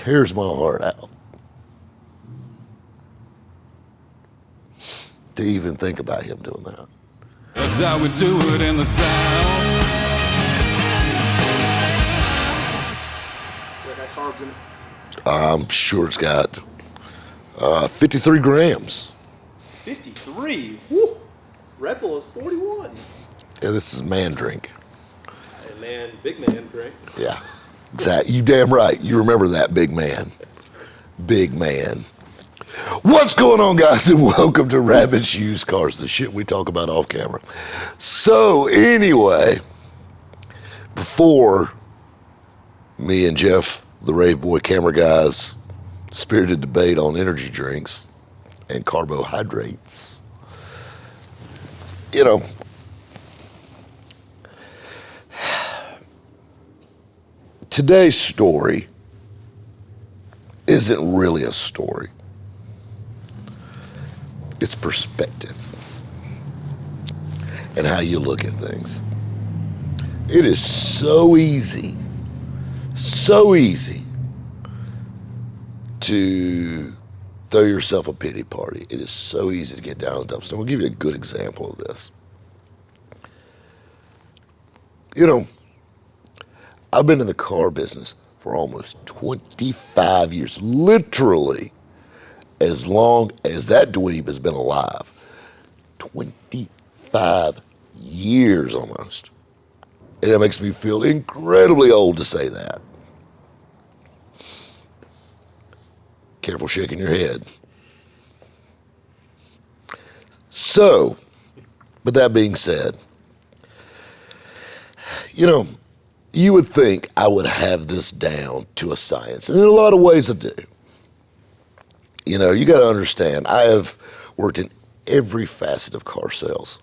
tears my heart out to even think about him doing that. That's how we do it in the South. I'm sure it's got 53 grams. 53? Woo! Red Bull is 41. Yeah, this is man drink. Hey man, big man drink. Yeah, exactly. You damn right. You remember that, big man. Big man. What's going on, guys, and welcome to Rabbit Shoes Cars, the shit we talk about off camera. So, anyway, before me and Jeff, the Rave Boy camera guys, spirited debate on energy drinks and carbohydrates, you know, today's story isn't really a story. It's perspective and how you look at things. It is so easy to throw yourself a pity party. It is so easy to get down in the dumps. And we'll give you a good example of this. You know, I've been in the car business for almost 25 years, literally as long as that dweeb has been alive. 25 years almost. And it makes me feel incredibly old to say that. Careful shaking your head. So, but that being said, you know, you would think I would have this down to a science. And in a lot of ways I do. You know, you got to understand, I have worked in every facet of car sales.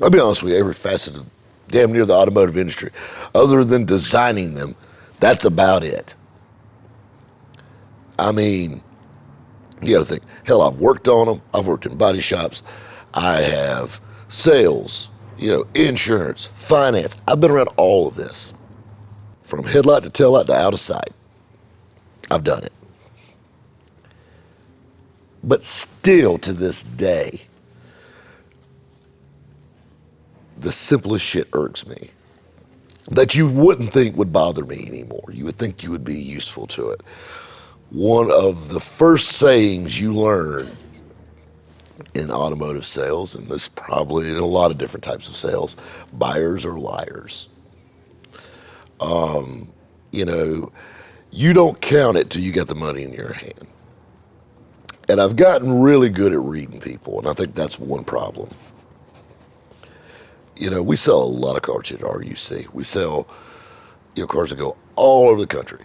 I'll be honest with you, every facet of damn near the automotive industry. Other than designing them, that's about it. I mean, you got to think, hell, I've worked on them. I've worked in body shops. I have sales, you know, insurance, finance. I've been around all of this. From headlight to taillight to out of sight. I've done it. But still, to this day, the simplest shit irks me that you wouldn't think would bother me anymore. You would think you would be useful to it. One of the first sayings you learn in automotive sales, and this probably in a lot of different types of sales, buyers are liars. You know, you don't count it till you get the money in your hand. And I've gotten really good at reading people, and I think that's one problem. You know, we sell a lot of cars at RUC. We sell, you know, cars that go all over the country.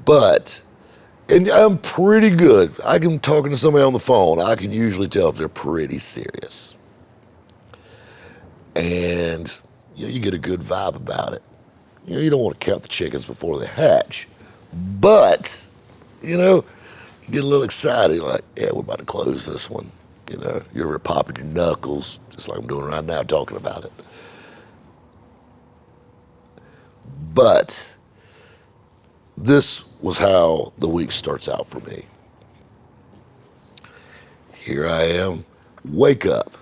But, and I'm pretty good. I can talking to somebody on the phone, I can usually tell if they're pretty serious. And, you know, you get a good vibe about it. You know, you don't want to count the chickens before they hatch. But, you know, you get a little excited. You're like, yeah, we're about to close this one. You know, you're ever popping your knuckles, just like I'm doing right now, talking about it. But this was how the week starts out for me. Here I am, wake up,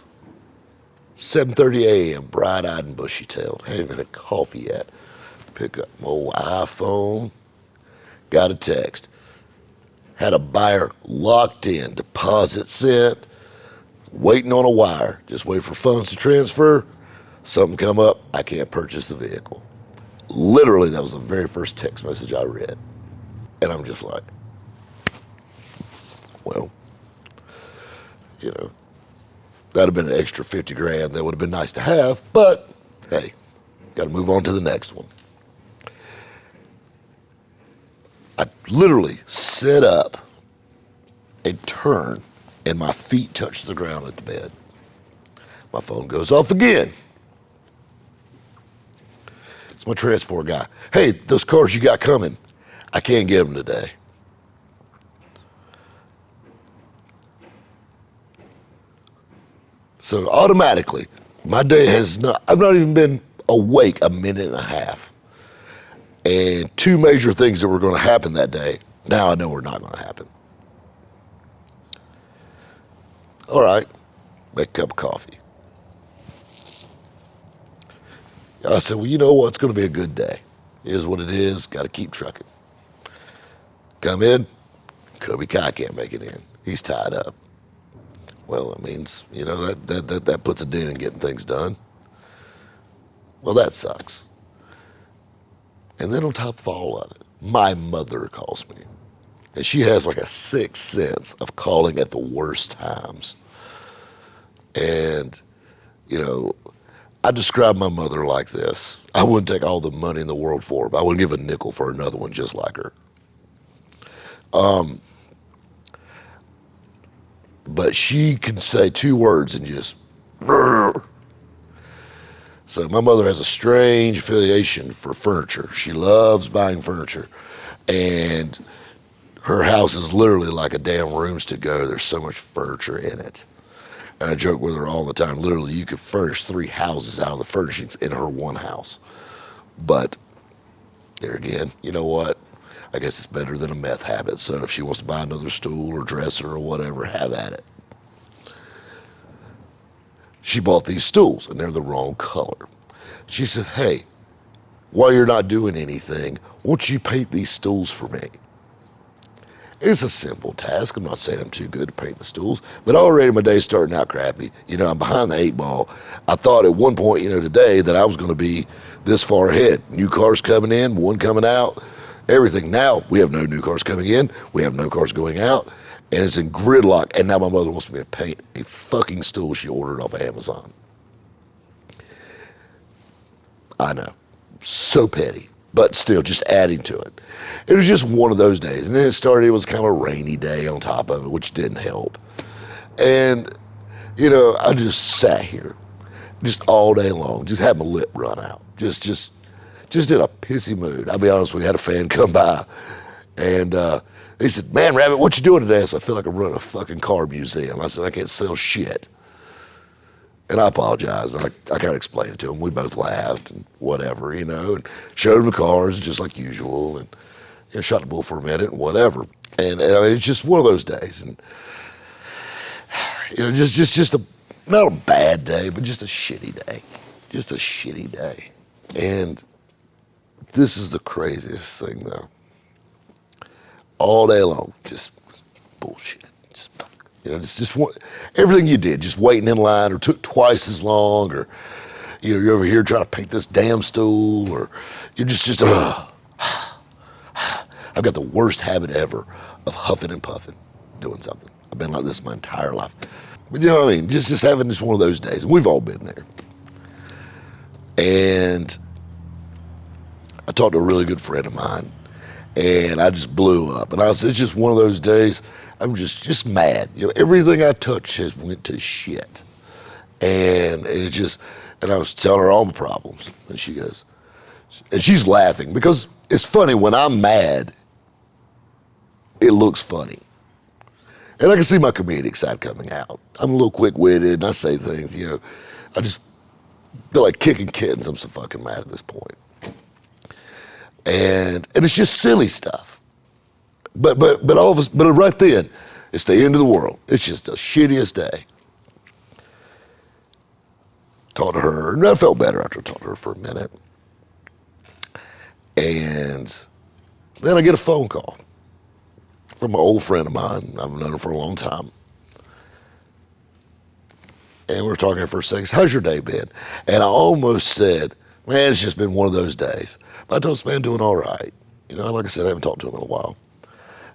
7:30 a.m., bright-eyed and bushy-tailed, haven't even had coffee yet. Pick up my old iPhone, got a text. Had a buyer locked in, deposit sent, waiting on a wire, just wait for funds to transfer. Something come up, I can't purchase the vehicle. Literally, that was the very first text message I read. And I'm just like, well, you know, that'd have been an extra 50 grand. That would have been nice to have, but hey, got to move on to the next one. I literally sit up and turn, and my feet touch the ground at the bed. My phone goes off again. It's my transport guy. Hey, those cars you got coming, I can't get them today. So automatically, my day has not, I've not even been awake a minute and a half. And two major things that were going to happen that day, now I know are not going to happen. All right, make a cup of coffee. I said, well, you know what? It's going to be a good day. It is what it is. Got to keep trucking. Come in. Kobe Kai can't make it in. He's tied up. Well, it means, that puts a dent in getting things done. Well, that sucks. And then on top of all of it, my mother calls me. And she has like a sixth sense of calling at the worst times. And, I describe my mother like this. I wouldn't take all the money in the world for her, but I wouldn't give a nickel for another one just like her. But she can say two words and just, brrr. So my mother has a strange affiliation for furniture. She loves buying furniture. And her house is literally like a damn rooms to go. There's so much furniture in it. And I joke with her all the time. Literally, you could furnish 3 houses out of the furnishings in her one house. But there again, you know what? I guess it's better than a meth habit. So if she wants to buy another stool or dresser or whatever, have at it. She bought these stools, and they're the wrong color. She said, hey, while you're not doing anything, won't you paint these stools for me? It's a simple task. I'm not saying I'm too good to paint the stools, but already my day's starting out crappy. I'm behind the 8 ball. I thought at one point, today that I was going to be this far ahead. New cars coming in, one coming out, everything. Now we have no new cars coming in. We have no cars going out, and it's in gridlock. And now my mother wants me to paint a fucking stool she ordered off of Amazon. I know. So petty, but still just adding to it. It was just one of those days. And then it was kind of a rainy day on top of it, which didn't help. And, I just sat here just all day long, just had my lip run out. Just in a pissy mood. I'll be honest, we had a fan come by and he said, man, Rabbit, what you doing today? I said, I feel like I'm running a fucking car museum. I said, I can't sell shit. And I apologized. I kind of explained it to him. We both laughed and whatever, and showed him the cars just like usual, and shot the bull for a minute and whatever. And I mean, it's just one of those days, and just not a bad day, but just a shitty day, just a shitty day. And this is the craziest thing, though. All day long, just bullshit. Just everything you did, just waiting in line, or took twice as long, or you're over here trying to paint this damn stool, or you're just I've got the worst habit ever of huffing and puffing, doing something. I've been like this my entire life. But you know what I mean? Just having this one of those days. We've all been there. And I talked to a really good friend of mine, and I just blew up. And I said, it's just one of those days. I'm just mad. Everything I touch has went to shit. And I was telling her all my problems. And she goes, and she's laughing because it's funny when I'm mad, it looks funny. And I can see my comedic side coming out. I'm a little quick-witted and I say things, I just feel like kicking kittens. I'm so fucking mad at this point. And it's just silly stuff. But all of us, but right then, it's the end of the world. It's just the shittiest day. Talked to her, and I felt better after I talked to her for a minute. And then I get a phone call from an old friend of mine. I've known her for a long time. And we were talking for a second. How's your day been? And I almost said, man, it's just been one of those days. But I told this man, doing all right. Like I said, I haven't talked to him in a while.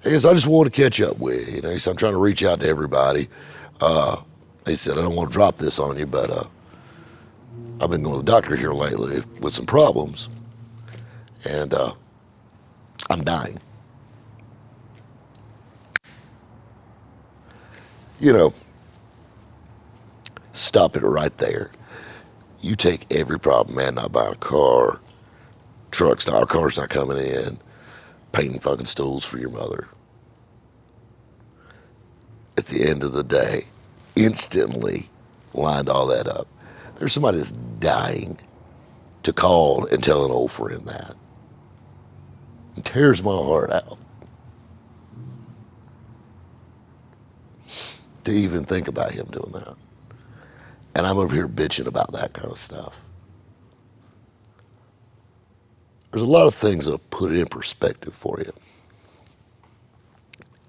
He says, I just want to catch up with you. He said, I'm trying to reach out to everybody. He said, I don't want to drop this on you, but I've been going to the doctor here lately with some problems. And I'm dying. Stop it right there. You take every problem, man, not buying a car, our car's not coming in, painting fucking stools for your mother. At the end of the day, instantly lined all that up. There's somebody that's dying to call and tell an old friend that. It tears my heart out to even think about him doing that. And I'm over here bitching about that kind of stuff. There's a lot of things that'll put it in perspective for you.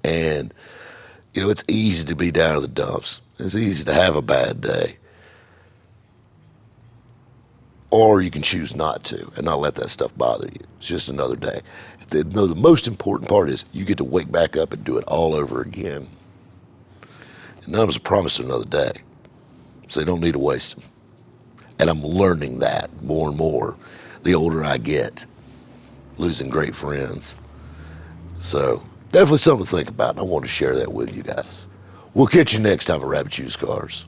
And, you know, it's easy to be down in the dumps. It's easy to have a bad day. Or you can choose not to and not let that stuff bother you. It's just another day. The most important part is you get to wake back up and do it all over again. And none of us are promised another day. So they don't need to waste them. And I'm learning that more and more the older I get, losing great friends. So definitely something to think about, and I want to share that with you guys. We'll catch you next time at Rabbit Chews Cars.